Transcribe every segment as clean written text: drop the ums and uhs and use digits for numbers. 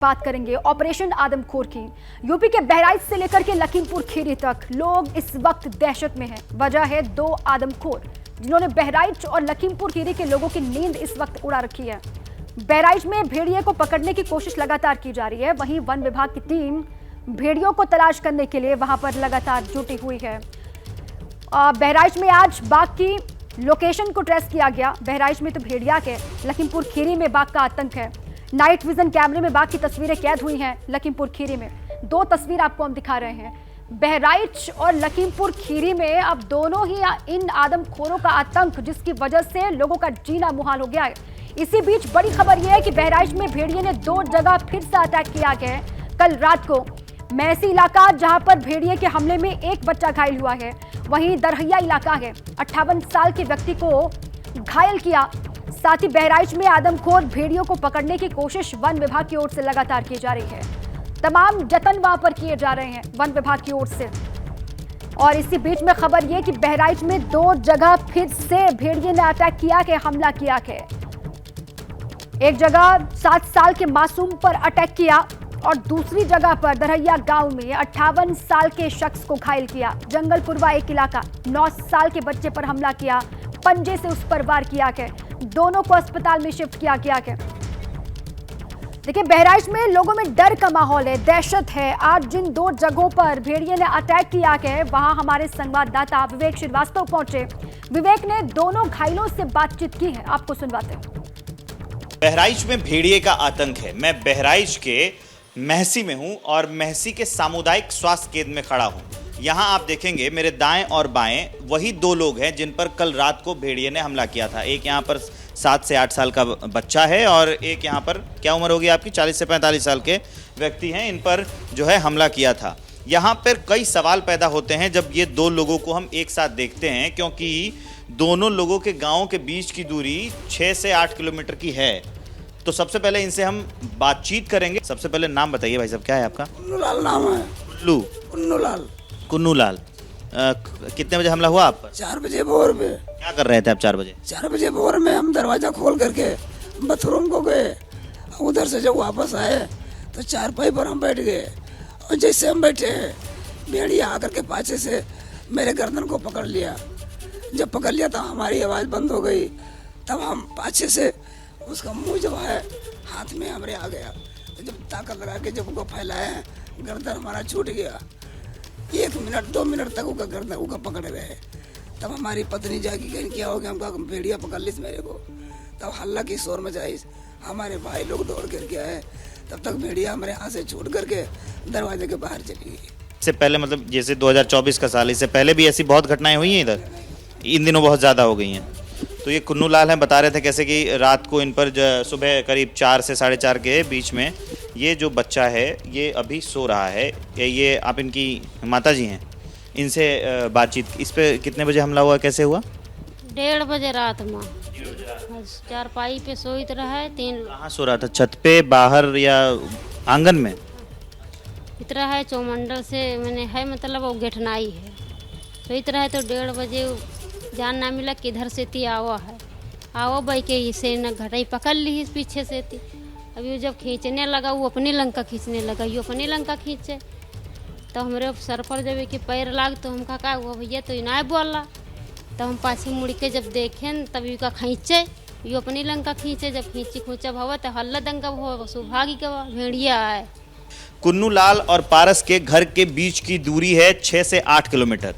बात करेंगे ऑपरेशन आदमखोर की। यूपी के बहराइच से लेकर के लखीमपुर खीरी तक लोग इस वक्त दहशत में हैं। वजह है दो आदमखोर जिन्होंने बहराइच और लखीमपुर खीरी के लोगों की नींद इस वक्त उड़ा रखी है। बहराइच में भेड़िए को पकड़ने की कोशिश लगातार की जा रही है, वहीं वन विभाग की टीम भेड़ियों को तलाश करने के लिए वहां पर लगातार जुटी हुई है। बहराइच में आज बाघ की लोकेशन को ट्रेस किया गया। बहराइच में तो भेड़िया के, लखीमपुर खीरी में बाघ का आतंक है। नाइट विजन कैमरे में बाघ की तस्वीरें कैद हुई हैं। लखीमपुर खीरी में दो तस्वीर आपको हम दिखा रहे हैं। बहराइच और लखीमपुर खीरी में अब दोनों ही इन आदमखोरों का आतंक, जिसकी वजह से लोगों का जीना मुहाल हो गया है। इसी बीच बड़ी खबर यह है कि बहराइच में भेड़िए ने दो जगह फिर से अटैक किया गया है। कल रात को मैसी इलाका, जहां पर भेड़िए के हमले में एक बच्चा घायल हुआ है, वहीं दरहैया इलाका है, 58 साल के व्यक्ति को घायल किया। साथ ही बहराइच में आदमखोर भेड़ियों को पकड़ने की कोशिश वन विभाग की ओर से लगातार की जा रही है। तमाम जतन वहां पर किए जा रहे हैं वन विभाग की ओर से। और इसी बीच में खबर यह कि बहराइच में दो जगह फिर से भेड़िए ने अटैक किया के हमला किया के। एक जगह 7 साल के मासूम पर अटैक किया और दूसरी जगह पर दरहैया गांव में 58 साल के शख्स को घायल किया। जंगलपुरवा एक इलाका, 9 साल के बच्चे पर हमला किया, पंजे से उस पर वार किया गया। दोनों को अस्पताल में शिफ्ट किया गया है। देखिए, बहराइच में लोगों में डर का माहौल है, दहशत है। आज जिन दो जगहों पर भेड़िए ने अटैक किया है, वहां हमारे संवाददाता विवेक श्रीवास्तव पहुंचे। विवेक ने दोनों घायलों से बातचीत की है, आपको सुनवाते हैं। बहराइच में भेड़िए का आतंक है। मैं बहराइच के महसी में हूं और महसी के सामुदायिक स्वास्थ्य केंद्र में खड़ा हूं। यहां आप देखेंगे मेरे दाएं और बाएं वही दो लोग हैं जिन पर कल रात को भेड़िए ने हमला किया था। एक यहां पर 7 से 8 साल का बच्चा है और एक यहां पर, क्या उम्र होगी आपकी, 40 से 45 साल के व्यक्ति हैं। इन पर जो है हमला किया था। यहां पर कई सवाल पैदा होते हैं जब ये दो लोगों को हम एक साथ देखते हैं, क्योंकि दोनों लोगों के गाँव के बीच की दूरी 6 से 8 किलोमीटर की है। तो सबसे पहले इनसे हम बातचीत करेंगे। सबसे पहले नाम बताइए भाई साहब, क्या है आपका? कुन्नूलाल नाम है। कुन्नूलाल। कुन्नूलाल। कितने बजे हमला हुआ आप पर? 4 बजे भोर में। क्या कर रहे थे आप 4 बजे? 4 बजे भोर में हम दरवाजा खोल करके बाथरूम को गए। उधर से जब वापस आए तो चारपाई पर हम बैठ गए और जैसे हम बैठे भेड़िया आकर के पाछे से मेरे गर्दन को पकड़ लिया। जब पकड़ लिया तो हमारी आवाज़ बंद हो गई। तब हम पाछे से उसका मुंह जब है हाथ में हमारे आ गया, तो जब ताकत लगा के जब उनको फैलाया, गर्दन हमारा छूट गया। 1 मिनट 2 मिनट तक उसका गर्दन उसका पकड़ रहे। तब हमारी पत्नी जागी, कहीं क्या हो गया, हमका भेड़िया पकड़ ली मेरे को। तब हल्ला की शोर मचाई, हमारे भाई लोग दौड़ करके आए। तब तक भेड़िया हमारे हाथ से छूट करके दरवाजे के बाहर चली गई। इससे पहले, मतलब जैसे 2024 का साल, इससे पहले भी ऐसी बहुत घटनाएं हुई हैं इधर? इन दिनों बहुत ज़्यादा हो गई हैं। तो ये कुन्नूलाल हैं, बता रहे थे कैसे कि रात को इन पर सुबह करीब 4 से 4:30 के बीच में ये जो बच्चा है ये अभी सो रहा है। ये आप इनकी माता जी हैं, इनसे बातचीत। इस पे कितने बजे हमला हुआ, कैसे हुआ? 1:30 बजे रात में चारपाई पे सोइत रहा है। 3 कहाँ सो रहा था, छत पे, बाहर या आंगन में? इतना है चौमंडल से मैंने है, मतलब वो गेठनाई है। सोइत रहा है तो 1:30 बजे जान ना मिला किधर से थी आवा है। आओ भाई के इसे न घटाई पकड़ ली पीछे से थी। अभी वो जब खींचने लगा, वो अपनी लंका खींचने लगा, ये अपनी लंका खींचे। तो हमारे सर पर जब एक पैर लाग तो हम कहा हुआ भैया तो इनाय बोला। तो हम पाछे मुड़ के जब देखें तभी का खींचे, ये अपनी लंका खींचे। जब खींची खोचा भवा तो हल्ला दंगा हुआ, सुभागी का भेड़िया है। कुन्नूलाल और पारस के घर के बीच की दूरी है 6 से 8 किलोमीटर।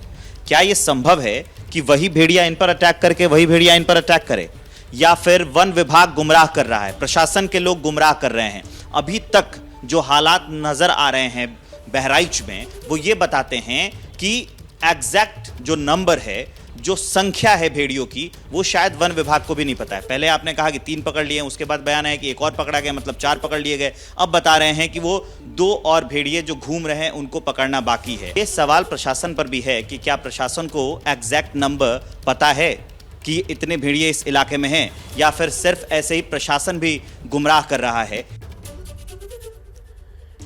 क्या ये संभव है कि वही भेड़िया इन पर अटैक करके वही भेड़िया इन पर अटैक करे, या फिर वन विभाग गुमराह कर रहा है, प्रशासन के लोग गुमराह कर रहे हैं? अभी तक जो हालात नजर आ रहे हैं बहराइच में वो ये बताते हैं कि एग्जैक्ट जो नंबर है, जो संख्या है भेड़ियों की, वो शायद वन विभाग को भी नहीं पता है। पहले आपने कहा कि 3 पकड़ लिए, उसके बाद बयान है कि एक और पकड़ा गया, मतलब 4 पकड़ लिए गए। अब बता रहे हैं कि वो 2 और भेड़िए जो घूम रहे हैं उनको पकड़ना बाकी है। ये सवाल प्रशासन पर भी है कि क्या प्रशासन को एग्जैक्ट नंबर पता है कि इतने भेड़िए इस इलाके में हैं, या फिर सिर्फ ऐसे ही प्रशासन भी गुमराह कर रहा है।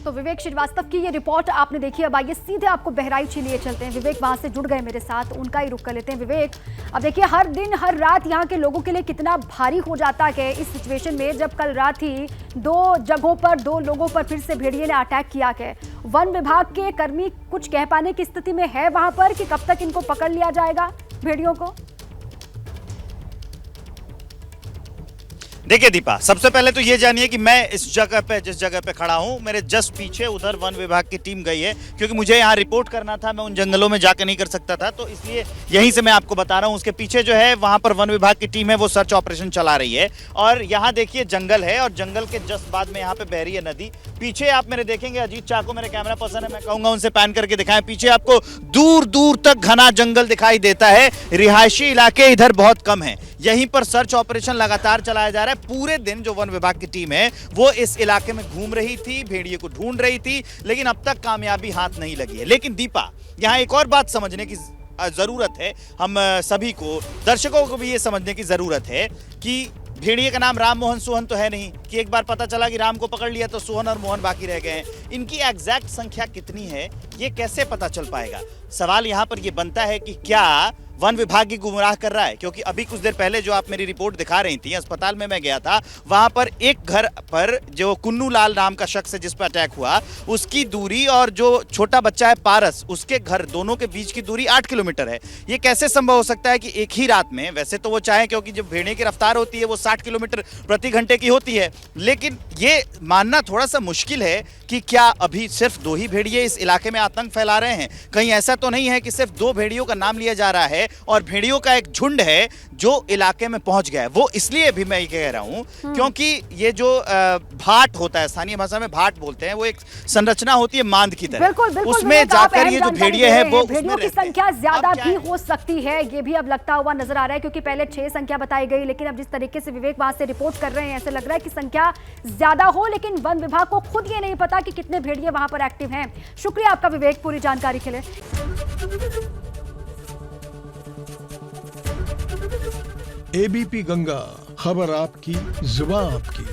तो विवेक श्रीवास्तव की ये रिपोर्ट आपने देखी। अब आइए सीधे आपको बहराइच लिए चलते हैं। विवेक वहां से जुड़ गए मेरे साथ, उनका ही रुख कर लेते हैं। विवेक, अब देखिए हर दिन हर रात यहाँ के लोगों के लिए कितना भारी हो जाता है इस सिचुएशन में, जब कल रात ही 2 जगहों पर 2 लोगों पर फिर से भेड़िए ने अटैक किया है। वन विभाग के कर्मी कुछ कह पाने की स्थिति में है वहां पर कि कब तक इनको पकड़ लिया जाएगा भेड़ियों को? देखिए दीपा, सबसे पहले तो ये जानिए कि मैं इस जगह पे जिस जगह पे खड़ा हूँ, मेरे जस्ट पीछे उधर वन विभाग की टीम गई है, क्योंकि मुझे यहाँ रिपोर्ट करना था। मैं उन जंगलों में जाकर नहीं कर सकता था, तो इसलिए यहीं से मैं आपको बता रहा हूँ। उसके पीछे जो है वहाँ पर वन विभाग की टीम है, वो सर्च ऑपरेशन चला रही है। और यहाँ देखिए जंगल है, और जंगल के जस्ट बाद में यहाँ पे बह रही है नदी। पीछे आप मेरे देखेंगे, अजीत चाको मेरे कैमरा पर्सन है, मैं कहूँगा उनसे पैन करके दिखाएं। पीछे आपको दूर दूर तक घना जंगल दिखाई देता है। रिहायशी इलाके इधर बहुत कम है। यहीं पर सर्च ऑपरेशन लगातार चलाया जा रहा है। पूरे दिन जो वन विभाग की टीम है वो इस इलाके में घूम रही थी, भेड़िए को ढूंढ रही थी, लेकिन अब तक कामयाबी हाथ नहीं लगी है। लेकिन दीपा, यहाँ एक और बात समझने की जरूरत है, हम सभी को, दर्शकों को भी ये समझने की जरूरत है कि भेड़िए का नाम राम मोहन सोहन तो है नहीं कि एक बार पता चला कि राम को पकड़ लिया तो सोहन और मोहन बाकी रह गए हैं। इनकी एग्जैक्ट संख्या कितनी है ये कैसे पता चल पाएगा? सवाल यहाँ पर ये बनता है कि क्या वन विभाग की गुमराह कर रहा है? क्योंकि अभी कुछ देर पहले जो आप मेरी रिपोर्ट दिखा रही थी, अस्पताल में मैं गया था, वहां पर एक घर पर जो कुन्नू लाल नाम का शख्स है जिस पर अटैक हुआ, उसकी दूरी और जो छोटा बच्चा है पारस, उसके घर, दोनों के बीच की दूरी 8 किलोमीटर है। ये कैसे संभव हो सकता है कि एक ही रात में, वैसे तो वो चाहे, क्योंकि जब भेड़िए की रफ्तार होती है वो 60 किलोमीटर प्रति घंटे की होती है, लेकिन ये मानना थोड़ा सा मुश्किल है कि क्या अभी सिर्फ 2 ही भेड़िए इस इलाके में आतंक फैला रहे हैं? कहीं ऐसा तो नहीं है कि सिर्फ 2 भेड़ियों का नाम लिया जा रहा है और भेड़ियों का एक झुंड है जो इलाके में पहुंच गया है? वो इसलिए भी मैं ये कह रहा हूं क्योंकि ये जो भाट होता है, स्थानीय भाषा में भाट बोलते हैं, वो एक संरचना होती है मांद की तरह। बिल्कुल, उसमें जाकर ये जो भेड़िए है वो भेड़ियों की संख्या ज्यादा भी हो सकती है, ये भी अब लगता हुआ नजर आ रहा है, क्योंकि पहले 6 संख्या बताई गई, लेकिन अब जिस तरीके से विवेक वहां से रिपोर्ट कर रहे हैं, ऐसे लग रहा है कि संख्या ज्यादा हो, लेकिन वन विभाग को खुद ये नहीं पता कि कितने भेड़िए वहां पर एक्टिव हैं। शुक्रिया आपका विवेक पूरी जानकारी के लिए। एबीपी गंगा, खबर आपकी, जुबान आपकी।